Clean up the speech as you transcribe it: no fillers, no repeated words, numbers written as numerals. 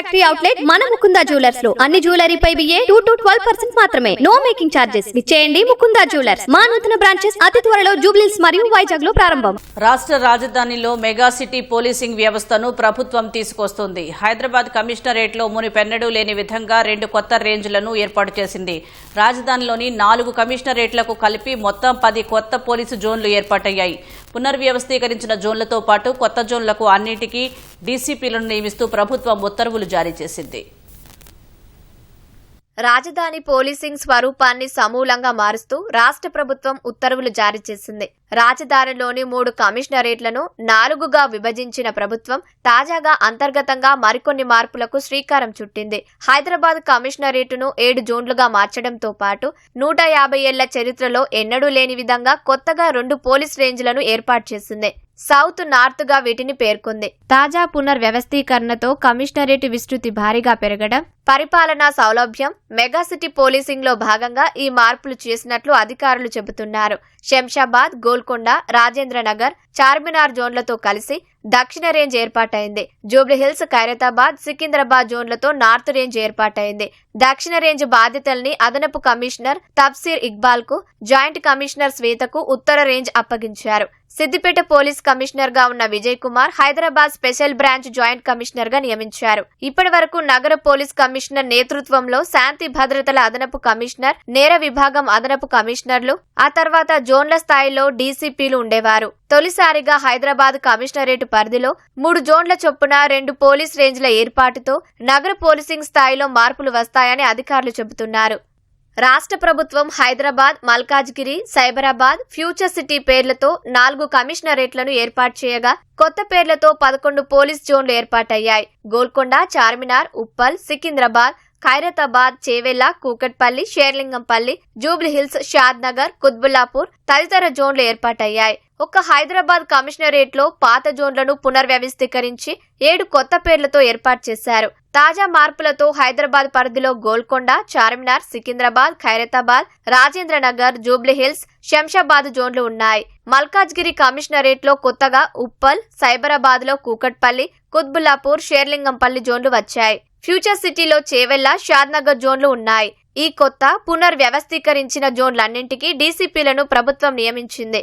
Factory outlet మన Mukunda jewellers లో అన్ని జ్యువెలరీపై 2 to 12% మాత్రమే. No making charges. విచ్చేయండి ముకుందా జ్యువెలర్స్. మా నూతన బ్రాంచెస్ అతి త్వరలో జూబ్లీహిల్స్ మరియు వైజాగ్ లో ప్రారంభం. రాష్ట్ర రాజధానిలో మెగా సిటీ పోలీసింగ్ వ్యవస్థను ప్రభుత్వం తీసుకొస్తుంది. హైదరాబాద్ కమిషనరేట్ లో మునిపెన్నడూ లేని విధంగా 2 కొత్త రేంజ్లను ఏర్పాటు చేసింది. రాజధానిలోని 4 కమిషనరేట్లకు కలిపి మొత్తం 10 కొత్త పోలీసు జోన్లు ఏర్పాటయ్యాయి. పునర్వ్యవస్థీకరించిన జోన్లతో పాటు కొత్త జోన్లకు అన్నింటికీ డీసీపీలను నియమిస్తూ ప్రభుత్వం ఉత్తర్వులు జారీ చేసింది. రాజధాని పోలీసింగ్ స్వరూపాన్ని సమూలంగా మారుస్తూ రాష్ట్ర ప్రభుత్వం ఉత్తర్వులు జారీ చేసింది. రాజధానిలోని 3 కమిషనరేట్లను 4గా విభజించిన ప్రభుత్వం తాజాగా అంతర్గతంగా మరికొన్ని మార్పులకు శ్రీకారం చుట్టింది. హైదరాబాద్ కమిషనరేటును 7 జోన్లుగా మార్చడంతో పాటు 150 ఏళ్ల చరిత్రలో ఎన్నడూ లేని విధంగా కొత్తగా 2 పోలీస్ రేంజ్లను ఏర్పాటు చేసింది. సౌత్, నార్త్ గా వీటిని పేర్కొంది. తాజా పునర్వ్యవస్థీకరణతో కమిషనరేట్ విస్తృతి భారీగా పెరగడం, పరిపాలనా సౌలభ్యం, మెగాసిటీ పోలీసింగ్ లో భాగంగా ఈ మార్పులు చేసినట్లు అధికారులు చెబుతున్నారు. శంషాబాద్, గోల్కొండ, రాజేంద్రనగర్, చార్మినార్ జోన్లతో కలిసి దక్షిణ రేంజ్ ఏర్పాటైంది. జూబ్లీహిల్స్, ఖైరతాబాద్, సికింద్రాబాద్ జోన్లతో నార్త్ రేంజ్ ఏర్పాటైంది. దక్షిణ రేంజ్ బాధ్యతల్ని అదనపు కమిషనర్ తబ్సీర్ ఇక్బాల్ కు, జాయింట్ కమిషనర్ శ్వేతకు ఉత్తర రేంజ్ అప్పగించారు. సిద్దిపేట పోలీస్ కమిషనర్ గా ఉన్న Vijay Kumar Hyderabad special branch joint commissioner గా నియమించారు. ఇప్పటి వరకు నగర పోలీస్ కమిషనర్ నేతృత్వంలో శాంతి భద్రతల అదనపు కమిషనర్, నేర విభాగం అదనపు కమిషనర్లు, ఆ తర్వాత జోన్ల స్థాయిలో డీసీపీలు ఉండేవారు. తొలిసారిగా హైదరాబాద్ కమిషనరేట్ పరిధిలో 3 జోన్ల చొప్పున 2 పోలీస్ రేంజ్ల ఏర్పాటుతో నగర పోలీసింగ్ స్థాయిలో మార్పులు వస్తాయని అధికారులు చెబుతున్నారు. రాష్ట్ర ప్రభుత్వం హైదరాబాద్, మల్కాజ్గిరి, సైబరాబాద్, ఫ్యూచర్ సిటీ పేర్లతో 4 కమిషనరేట్లను ఏర్పాటు చేయగా కొత్త పేర్లతో 11 పోలీస్ జోన్లు ఏర్పాటయ్యాయి. గోల్కొండ, చార్మినార్, ఉప్పల్, సికింద్రాబాద్, ఖైరతాబాద్, చేవెళ్ల, కూకట్పల్లి, షేర్లింగంపల్లి, జూబ్లీహిల్స్, షాద్ నగర్, కుత్బుల్లాపూర్ తదితర జోన్లు ఏర్పాటయ్యాయి. ఒక్క హైదరాబాద్ కమిషనరేట్ లో పాత జోన్లను పునర్వ్యవస్థీకరించి 7 కొత్త పేర్లతో ఏర్పాటు చేశారు. తాజా మార్పులతో హైదరాబాద్ పరిధిలో గోల్కొండ, చార్మినార్, సికింద్రాబాద్, ఖైరతాబాద్, రాజేంద్రనగర్, జూబ్లీహిల్స్, శంషాబాద్ జోన్లు ఉన్నాయి. మల్కాజ్గిరి కమిషనరేట్ లో కొత్తగా ఉప్పల్, సైబరాబాద్ లో కూకట్పల్లి, కుత్బుల్లాపూర్, షేర్లింగంపల్లి జోన్లు వచ్చాయి. ఫ్యూచర్ సిటీలో చేవెళ్ల, షాద్ నగర్ జోన్లు ఉన్నాయి. ఈ కొత్త పునర్వ్యవస్థీకరించిన జోన్లన్నింటికీ డీసీపీలను ప్రభుత్వం నియమించింది.